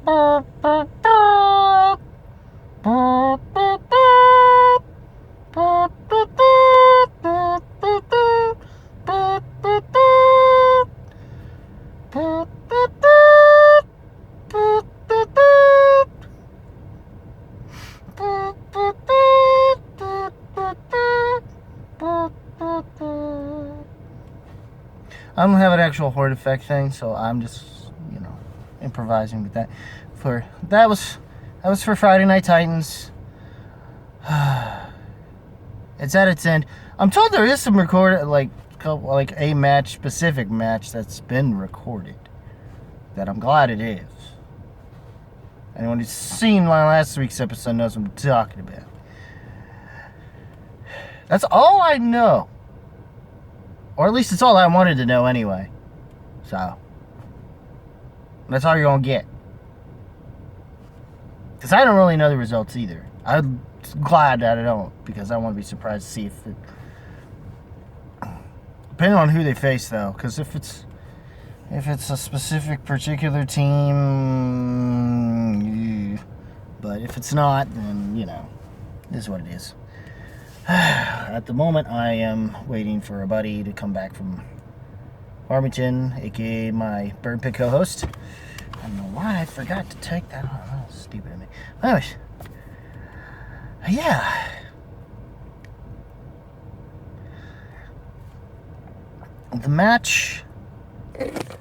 I don't have an actual horde effect thing, so I'm just, improvising with that. That was for Friday Night Titans. It's at its end. I'm told there is some recorded, like a match, specific match that's been recorded. That I'm glad it is. Anyone who's seen my last week's episode knows what I'm talking about. That's all I know. Or at least it's all I wanted to know anyway. So, that's all you're going to get. Because I don't really know the results either. I'm glad that I don't, because I want to be surprised to see if it... Depending on who they face, though. Because if it's a specific particular team... But if it's not, then, it is what it is. At the moment, I am waiting for a buddy to come back from Farmington, aka my Bird Pit co-host. I don't know why I forgot to take that. Oh, that was stupid of me. Anyways, yeah. The match.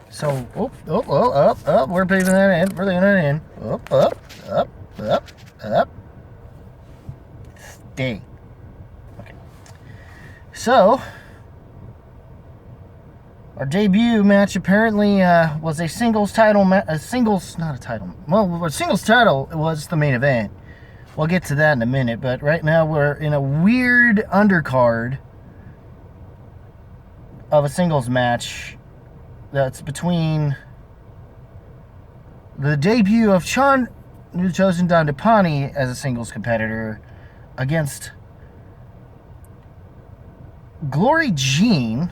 So, we're putting that in. We're leaving that in. Up. Stay. So, our debut match apparently was a singles title a singles title was the main event. We'll get to that in a minute, but right now we're in a weird undercard of a singles match that's between the debut of Chosen Dandapani as a singles competitor against Glory Jean,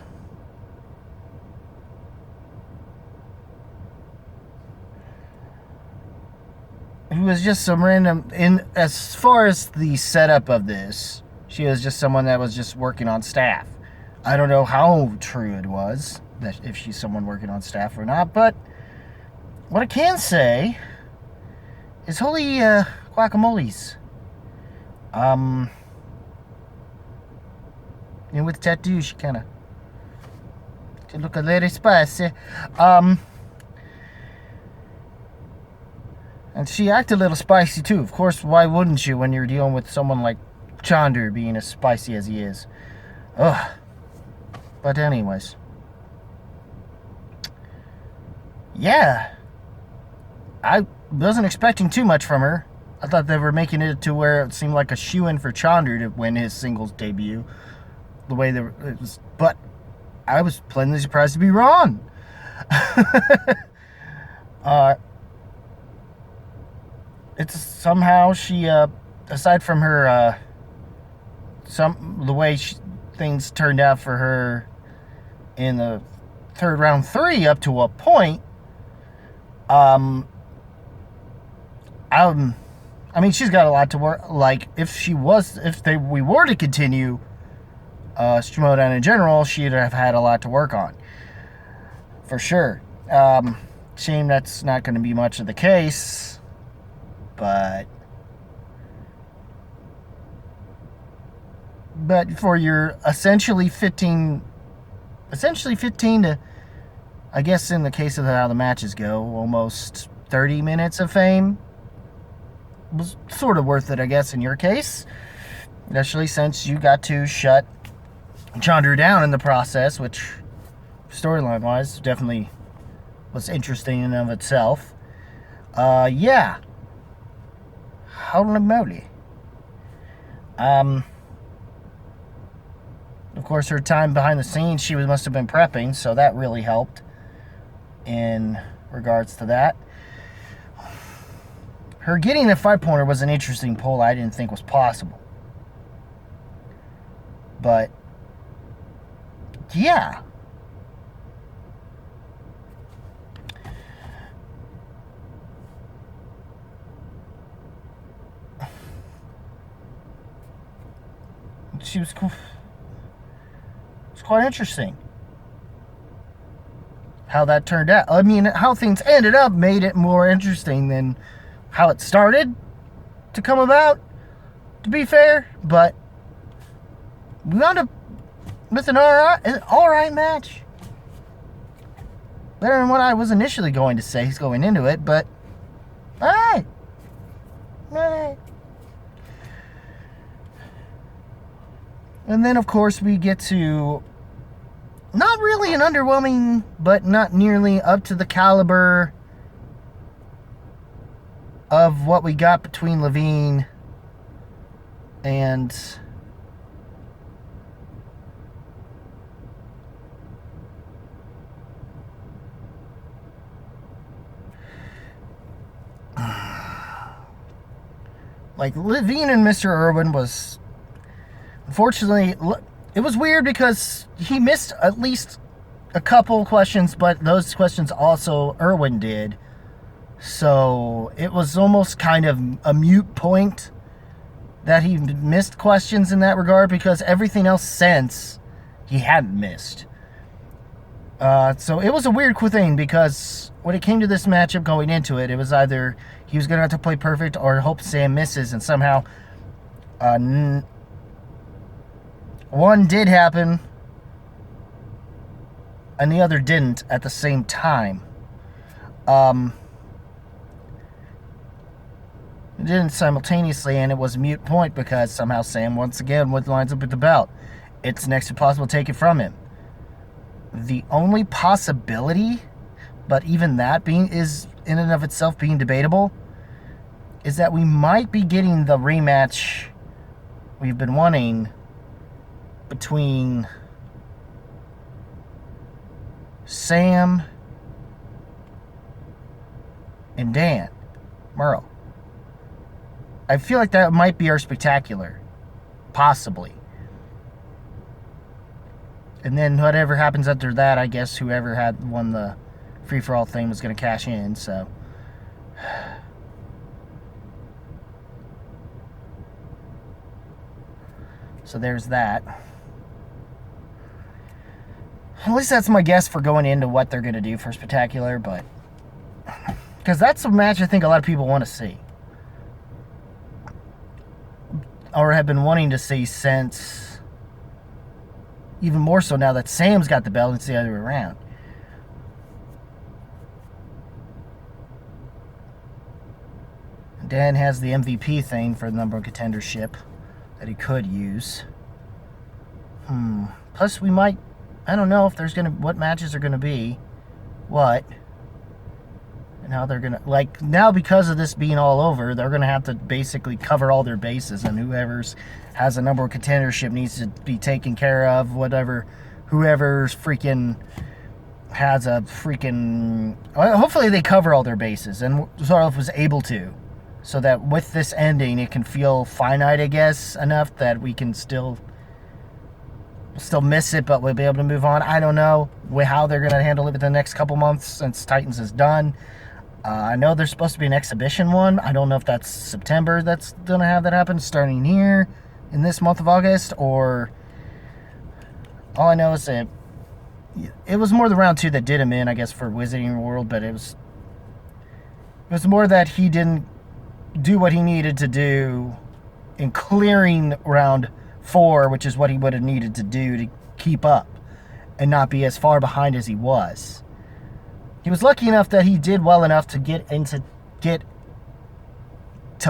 who was just some random, as far as the setup of this, she was just someone that was just working on staff. I don't know how true it was, that if she's someone working on staff or not, but what I can say is holy guacamoles. And with the tattoo, she kind of look a little spicy. And she acted a little spicy too. Of course, why wouldn't you when you're dealing with someone like Chandra being as spicy as he is? Ugh. But anyways. Yeah. I wasn't expecting too much from her. I thought they were making it to where it seemed like a shoo-in for Chandra to win his singles debut. The way it was, but I was pleasantly surprised to be wrong. It's somehow she, aside from her, the way things turned out for her in the round 3 up to a point. I mean, she's got a lot to work. Like, we were to continue Schmoedown in general, she'd have had a lot to work on, for sure. Shame that's not going to be much of the case, but for your essentially 15 to, I guess in the case of how the matches go, almost 30 minutes of fame was sort of worth it, I guess, in your case, especially since you got to shut Chandra down in the process, which storyline wise definitely was interesting in and of itself. Yeah. Holy moly. Of course, her time behind the scenes, she must have been prepping, so that really helped in regards to that. Her getting the 5-pointer was an interesting pull I didn't think was possible. But yeah. It's quite interesting how that turned out. I mean, how things ended up made it more interesting than how it started to come about, to be fair. But we wound up with an alright match. Better than what I was initially going to say going into it, but alright. Alright. And then, of course, we get to not really an underwhelming, but not nearly up to the caliber of what we got between Levine and like Levine and Mr. Irwin was, unfortunately, it was weird because he missed at least a couple questions, but those questions also Irwin did. So it was almost kind of a moot point that he missed questions in that regard, because everything else since he hadn't missed. So it was a weird thing, because when it came to this matchup going into it, it was either he was going to have to play perfect or hope Sam misses, and somehow one did happen and the other didn't at the same time. It didn't simultaneously, and it was a mute point because somehow Sam once again lines up with the belt. It's next to impossible to take it from him. The only possibility, but even that is in and of itself being debatable, is that we might be getting the rematch we've been wanting between Sam and Dan Murrell. I feel like that might be our spectacular. Possibly. And then whatever happens after that, I guess whoever had won the free-for-all thing was going to cash in, so. So there's that. At least that's my guess for going into what they're going to do for spectacular, but. Because that's a match I think a lot of people want to see. Or have been wanting to see since, even more so now that Sam's got the belt, and it's the other way around. Dan has the MVP thing for the number one contendership that he could use. Plus we might, I don't know if there's what matches are gonna be, what, and how they're gonna, like, now because of this being all over, they're gonna have to basically cover all their bases, and whoever's has a number one contendership needs to be taken care of, whoever's freaking has a freaking, hopefully they cover all their bases, and sort of was able to, so that with this ending, it can feel finite, I guess, enough that we can still miss it, but we'll be able to move on. I don't know how they're going to handle it in the next couple months since Titans is done. I know there's supposed to be an exhibition one. I don't know if that's September that's going to have that happen, starting here in this month of August, or all I know is that it was more the round 2 that did him in, I guess, for Wizarding World, but it was more that he didn't do what he needed to do in clearing round 4, which is what he would have needed to do to keep up and not be as far behind as he was. He was lucky enough that he did well enough to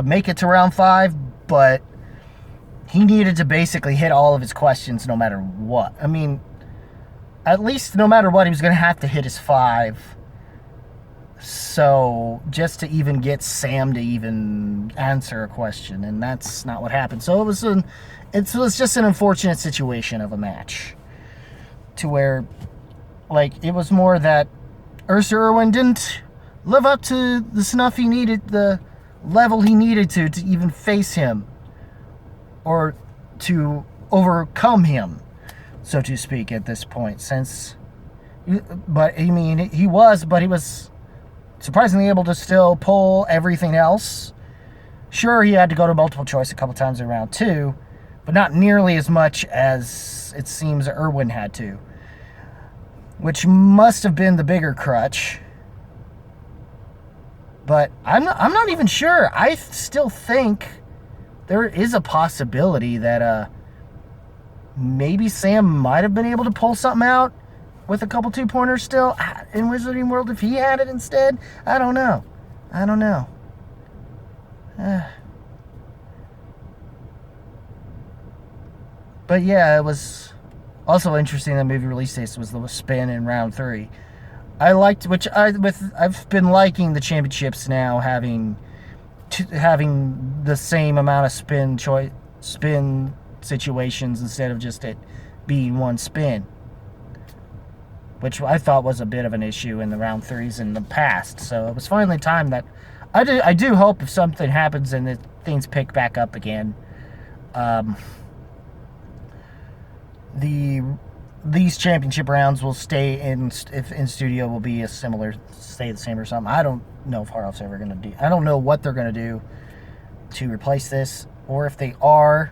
make it to round 5, but he needed to basically hit all of his questions no matter what. I mean, at least no matter what, he was going to have to hit his 5. So, just to even get Sam to even answer a question, and that's not what happened. So it was just an unfortunate situation of a match, to where, like, it was more that Ursa Irwin didn't live up to the snuff he needed, the level he needed to even face him, or to overcome him, so to speak, at this point. But I mean, he was surprisingly able to still pull everything else. Sure, he had to go to multiple choice a couple times in round 2, but not nearly as much as it seems Irwin had to, which must have been the bigger crutch. But I'm not even sure. I still think there is a possibility that maybe Sam might have been able to pull something out with a couple 2-pointers still in Wizarding World if he had it instead. I don't know. But yeah, it was also interesting that movie release date was the spin in round 3. I liked, I've been liking the championships now having the same amount of spin situations instead of just it being one spin, which I thought was a bit of an issue in the round 3s in the past. So it was finally time that I do hope if something happens and things pick back up again, these championship rounds will stay in studio will be stay the same or something. I don't know if Hard Off's ever going to do. I don't know what they're going to do to replace this, or if they are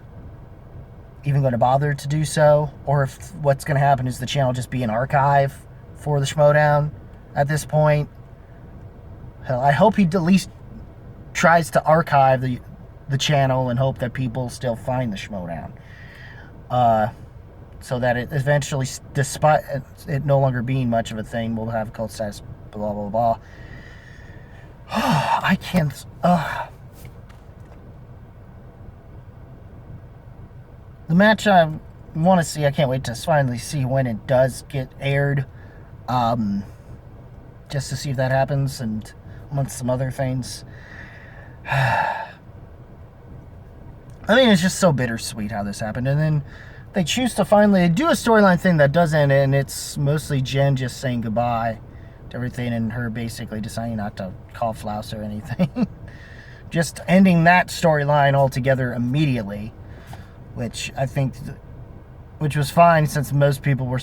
even going to bother to do so, or if what's going to happen is the channel just be an archive for the Schmoedown at this point. Hell, I hope he at least tries to archive the channel and hope that people still find the Schmoedown. So that it eventually, despite it no longer being much of a thing, will have cult status, blah, blah, blah. I can't... The match I want to see, I can't wait to finally see when it does get aired. Just to see if that happens, and amongst some other things. I mean, it's just so bittersweet how this happened. And then they choose to finally do a storyline thing that does end, and it's mostly Jen just saying goodbye to everything and her basically deciding not to call Flouse or anything. Just ending that storyline altogether immediately, which I think, which was fine since most people were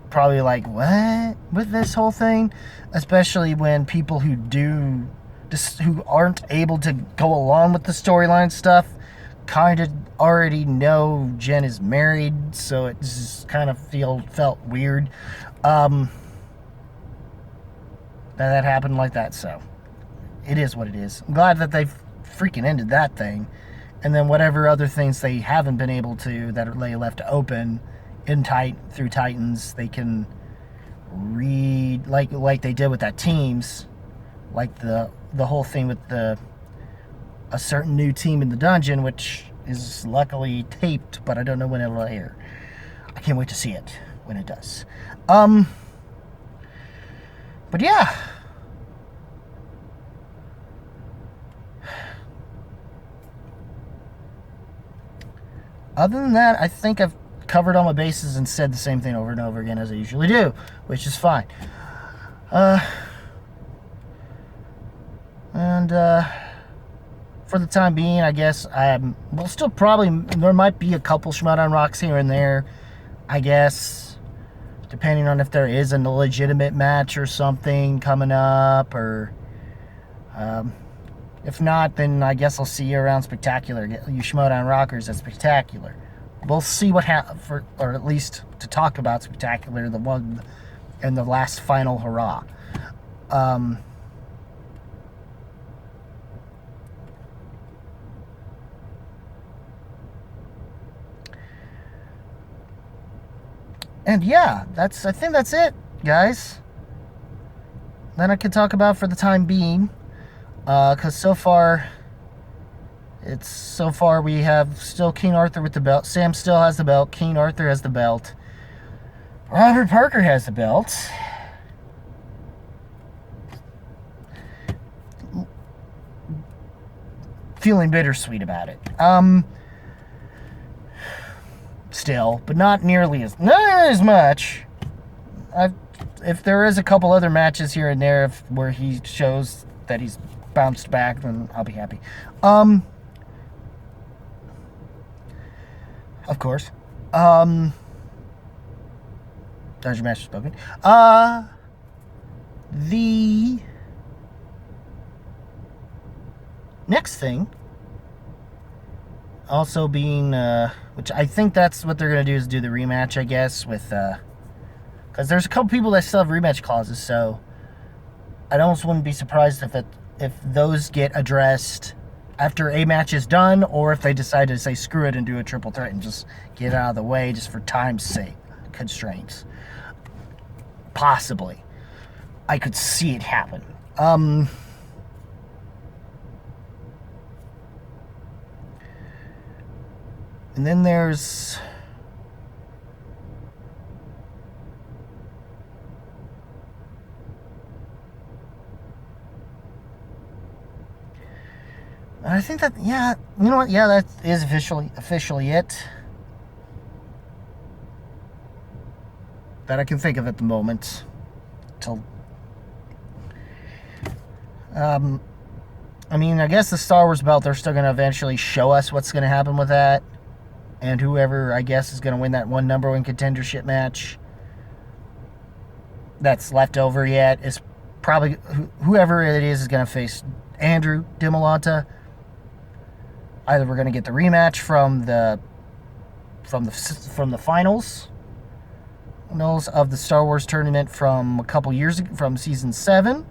probably like, what? With this whole thing? Especially when people who aren't able to go along with the storyline stuff kind of already know Jen is married, so it just kind of felt weird that happened like that. So it is what it is. I'm glad that they freaking ended that thing, and then whatever other things they haven't been able to, that they left open through Titans, they can read like they did with that Teams, like the whole thing with a certain new team in the dungeon, which is luckily taped, but I don't know when it'll air. I can't wait to see it when it does. But yeah. Other than that, I think I've covered all my bases and said the same thing over and over again as I usually do, which is fine. For the time being, I guess we'll still probably, there might be a couple Schmoedown rocks here and there, I guess, depending on if there is a legitimate match or something coming up, or if not, then I guess I'll see you around Spectacular. You Schmoedown rockers at Spectacular. We'll see what happens, or at least to talk about Spectacular, the one and the last final hurrah. And yeah, I think that's it, guys. Then I can talk about for the time being, because so far we have still King Arthur with the belt. Sam still has the belt. King Arthur has the belt. Robert Parker has the belt. Feeling bittersweet about it. Still, but not as much. If there is a couple other matches here and there where he shows that he's bounced back, then I'll be happy. Of course. Dungeon Master spoken. The next thing also being, which I think that's what they're going to do, is do the rematch, I guess, with, because there's a couple people that still have rematch clauses, so I almost wouldn't be surprised if those get addressed after a match is done, or if they decide to say screw it and do a triple threat and just get out of the way just for time's sake constraints. Possibly. I could see it happen. And then there's I think that, yeah, you know what? Yeah, that is officially it that I can think of at the moment. Till, I mean, I guess the Star Wars belt, they're still going to eventually show us what's going to happen with that, and whoever, I guess, is going to win that one number one contendership match that's left over yet is probably whoever it is going to face Andrew DiMolanta. Either we're going to get the rematch from the finals of the Star Wars tournament from a couple years ago, from season 7,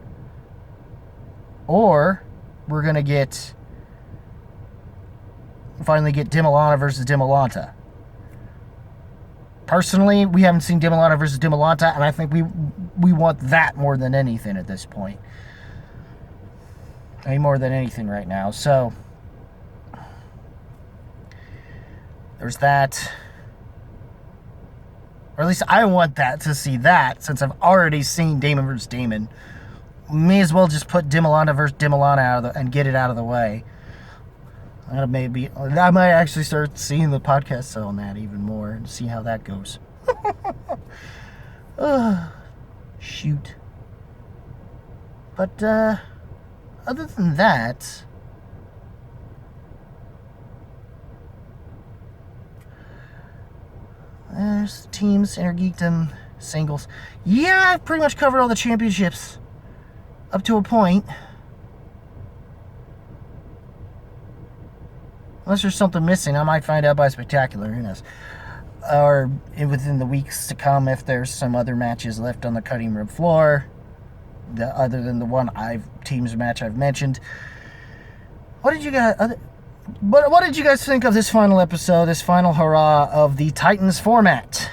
or we're going to finally get DiMolanta versus DiMolanta. Personally, we haven't seen DiMolanta versus DiMolanta, and I think we want that more than anything at this point. I mean, more than anything right now. So there's that. Or at least I want to see that, since I've already seen Damon versus Damon. May as well just put DiMolanta versus DiMolanta and get it out of the way. I might actually start seeing the podcast on that even more and see how that goes. Shoot. But other than that, there's teams, Intergeekdom, singles. Yeah, I've pretty much covered all the championships up to a point. Unless there's something missing, I might find out by Spectacular, who knows. Or within the weeks to come, if there's some other matches left on the cutting room floor, other than the one teams match I've mentioned. What did you guys think of this final episode, this final hurrah of the Titans format?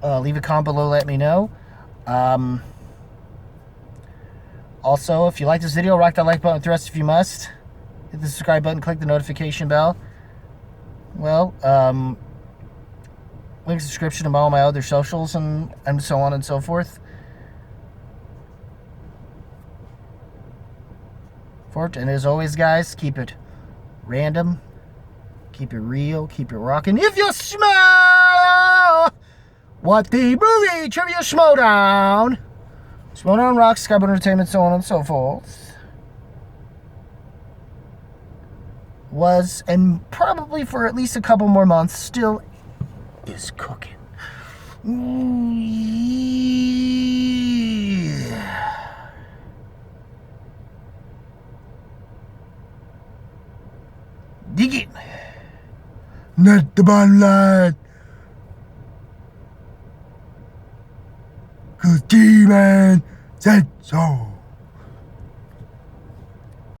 Leave a comment below, let me know. Also, if you like this video, rock that like button with the rest if you must. Hit the subscribe button, click the notification bell. Well, link in the description to all my other socials and so on and so forth. And as always, guys, keep it random, keep it real, keep it rocking. If you smell what the movie trivia Schmoedown, Schmoedown rocks, Skype Entertainment, so on and so forth, was, and probably for at least a couple more months, still is cooking. Dig it. Not the bottom line. 'Cause G-Man said so.